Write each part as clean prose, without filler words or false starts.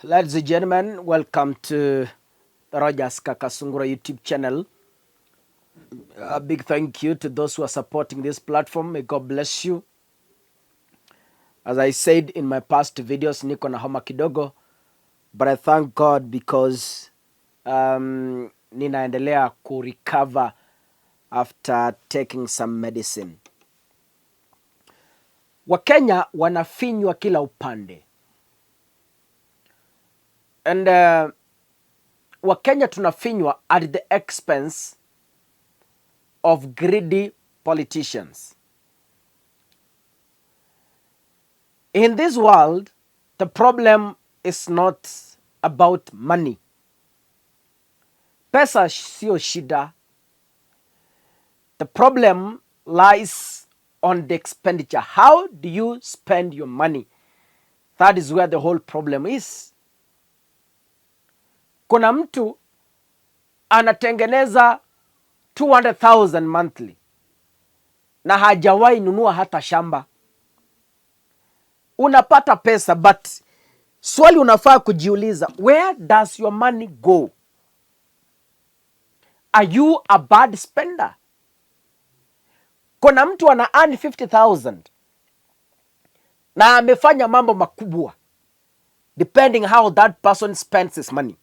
Ladies and gentlemen, welcome to Rogers Kakasungura YouTube channel. A big thank you to those who are supporting this platform. May God bless you. As I said in my past videos, niko na homa kidogo, but I thank God because ninaendelea recover after taking some medicine. Wakenya wanafinywa kila upande. And Wakenya tunafinywa at the expense of greedy politicians. In this world, the problem is not about money. Pesa sio shida. The problem lies on the expenditure. How do you spend your money? That is where the whole problem is. Kuna mtu anatengeneza 200,000 monthly na hajawahi nunua hata shamba. Unapata pesa, but swali unafaa kujiuliza, where does your money go? Are you a bad spender? Kuna mtu ana earn 50,000 na amefanya mambo makubwa, depending how that person spends his money.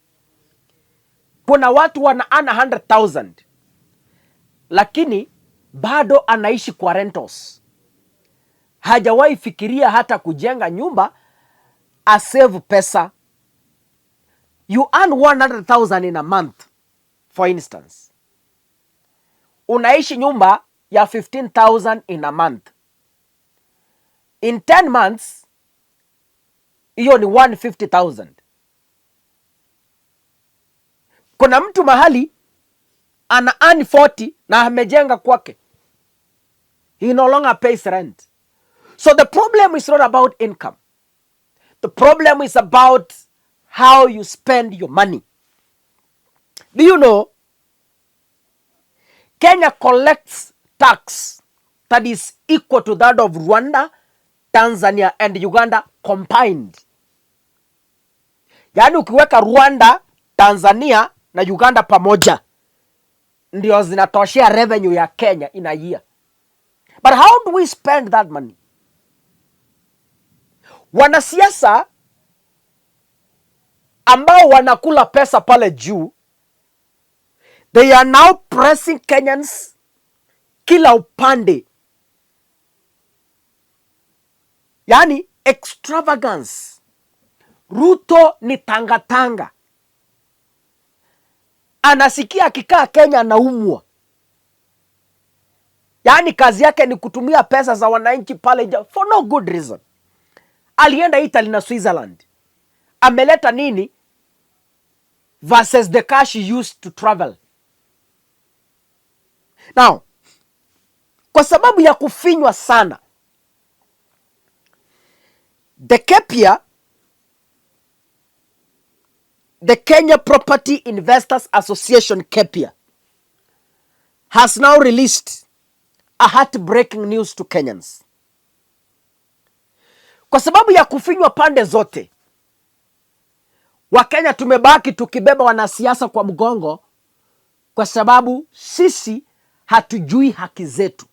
Kuna watu wana earn 100,000 lakini bado anaishi kwa rentals. Hajawahi fikiria hata kujenga nyumba, asave pesa. You earn 100,000 in a month, for instance. Unaishi nyumba ya 15,000 in a month. In 10 months, hiyo ni 150,000. Kuna mtu mahali ana earn 40 na amejenga kwake. He no longer pays rent. So the problem is not about income. The problem is about how you spend your money. Do you know, Kenya collects tax that is equal to that of Rwanda, Tanzania and Uganda combined. Yaani ukiweka Rwanda, Tanzania na Uganda pamoja, ndio zinatoshea revenue ya Kenya in a year. But how do we spend that money? Wanasiasa ambao wanakula pesa pale juu, they are now pressing Kenyans kila upande. Yaani extravagance. Ruto ni tangatanga. Anasikia akikaa Kenya anaumwa. Yaani kazi yake ni kutumia pesa za wananchi pale for no good reason. Alienda Italy na Switzerland. Ameleta nini versus the cash he used to travel? Now, kwa sababu ya kufinywa sana, the KPIA, the Kenya Property Investors Association KPIA, has now released a heartbreaking news to Kenyans. Kwa sababu ya kufinywa pande zote, Wakenya tumebaki tukibeba wanasiasa kwa mgongo kwa sababu sisi hatujui haki zetu.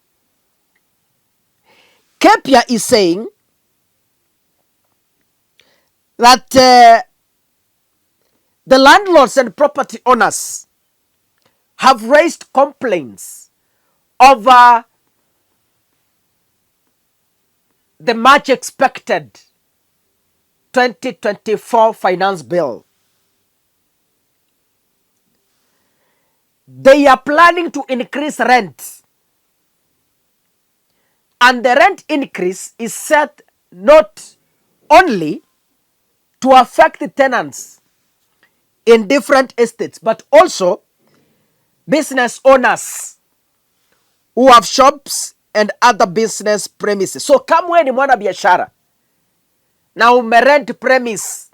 KPIA is saying that the landlords and property owners have raised complaints over the much expected 2024 finance bill. They are planning to increase rent. And the rent increase is set not only to affect the tenants in different estates, but also business owners who have shops and other business premises. So kama wewe ni mwana biashara na umerent premise,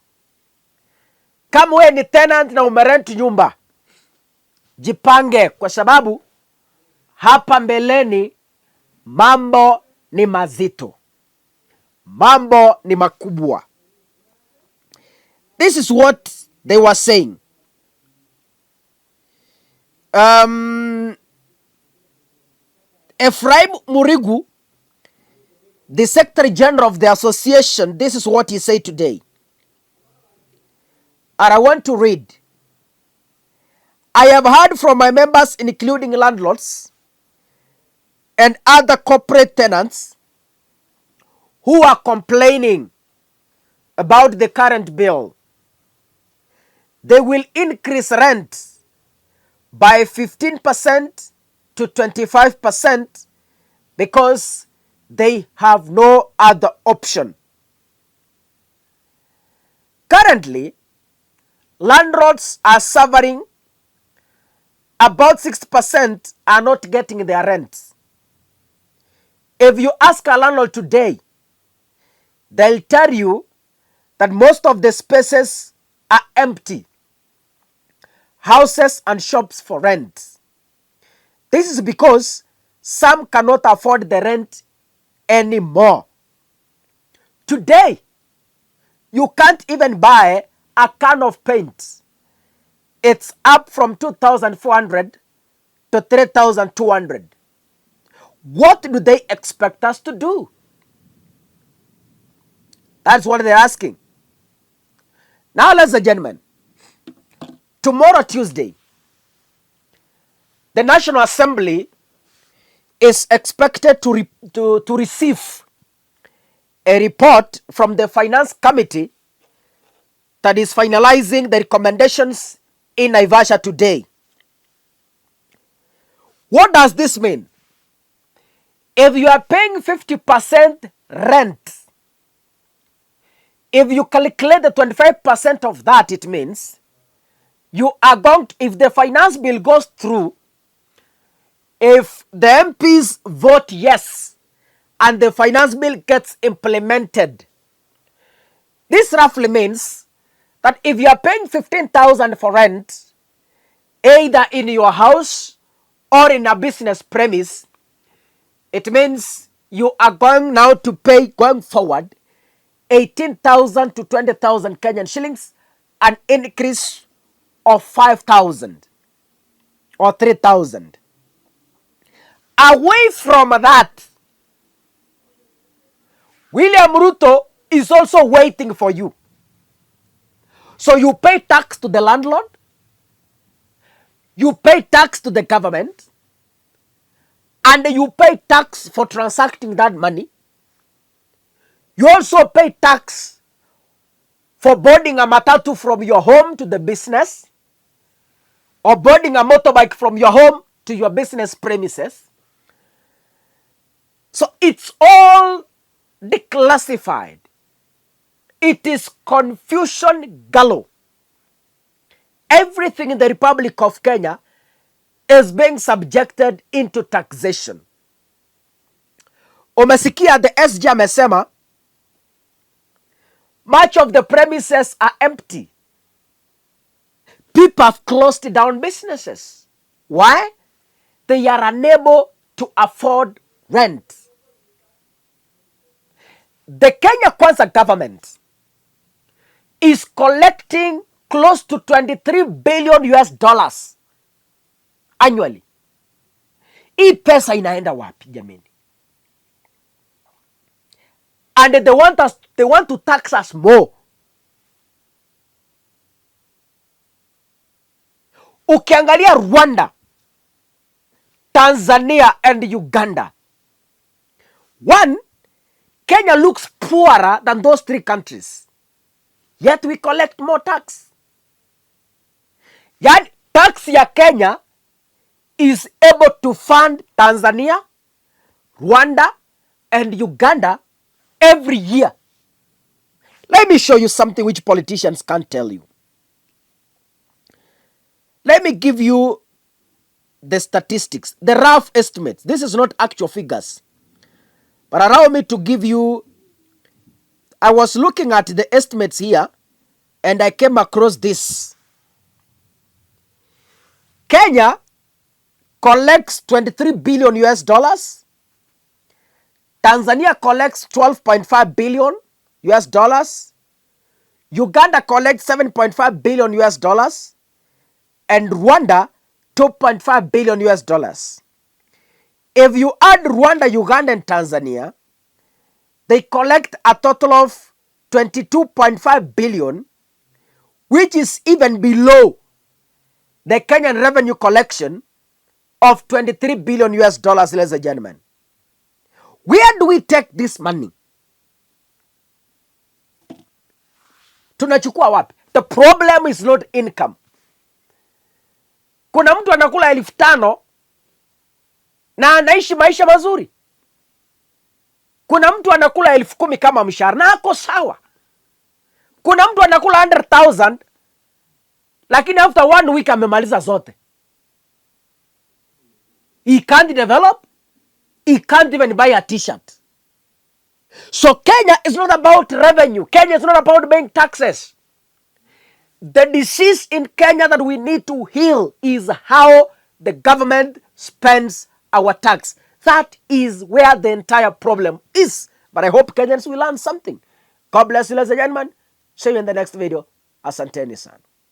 kama wewe ni tenant na umerent nyumba, jipange kwa sababu hapa mbeleni mambo ni mazito. Mambo ni makubwa. This is what they were saying. Ephraim Murigu, the Secretary General of the association, this is what he said today. And I want to read. I have heard from my members, including landlords and other corporate tenants, who are complaining about the current bill. They will increase rent by 15% to 25% because they have no other option. Currently, landlords are suffering. About 6% are not getting their rent. If you ask a landlord today, they'll tell you that most of the spaces are empty. Houses and shops for rent. This is because some cannot afford the rent anymore. Today, you can't even buy a can of paint. It's up from 2,400 to 3,200. What do they expect us to do? That's what they're asking. Now, ladies and gentlemen, tomorrow, Tuesday, the National Assembly is expected to receive a report from the Finance Committee that is finalizing the recommendations in Naivasha today. What does this mean? If you are paying 50% rent, if you calculate the 25% of that, it means you are going to, if the finance bill goes through, if the MPs vote yes and the finance bill gets implemented, this roughly means that if you are paying 15,000 for rent, either in your house or in a business premise, it means you are going now to pay, going forward, 18,000 to 20,000 Kenyan shillings, an increase of 5,000 or 3,000. Away from that, William Ruto is also waiting for you. So you pay tax to the landlord, you pay tax to the government, and you pay tax for transacting that money. You also pay tax for boarding a matatu from your home to the business, or boarding a motorbike from your home to your business premises. So it's all declassified. It is confusion galore. Everything in the Republic of Kenya is being subjected into taxation. Umesikia the SG amesema much of the premises are empty. People have closed down businesses. Why? They are unable to afford rent. The Kenya Kwanza government is collecting close to 23 billion US dollars annually. Hii pesa inaenda wapi jameni? And they want to tax us more. Ukiangalia Rwanda, Tanzania and Uganda, one, Kenya looks poorer than those three countries. Yet we collect more tax. Yani tax ya Kenya is able to fund Tanzania, Rwanda and Uganda every year. Let me show you something which politicians can't tell you. Let me give you the statistics, the rough estimates. This is not actual figures. But allow me to give you, I was looking at the estimates here and I came across this. Kenya collects 23 billion US dollars. Tanzania collects 12.5 billion US dollars. Uganda collects 7.5 billion US dollars and Rwanda 2.5 billion US dollars. If you add Rwanda, Uganda, and Tanzania, they collect a total of 22.5 billion, which is even below the Kenyan revenue collection of 23 billion US dollars, ladies and gentlemen. Where do we take this money? Tunachukua wapi? The problem is not income. Kuna mtu anakula 5,000 na anaishi maisha mazuri. Kuna mtu anakula 10,000 kama mshahara na ako sawa. Kuna mtu anakula 100,000 lakini after 1 week amemaliza zote. He can't develop. He can't even buy a t-shirt. So Kenya is not about revenue. Kenya is not about paying taxes. The disease in Kenya that we need to heal is how the government spends our tax. That is where the entire problem is. But I hope Kenyans will learn something. God bless you, ladies and gentlemen. See you in the next video. Asanteni sana.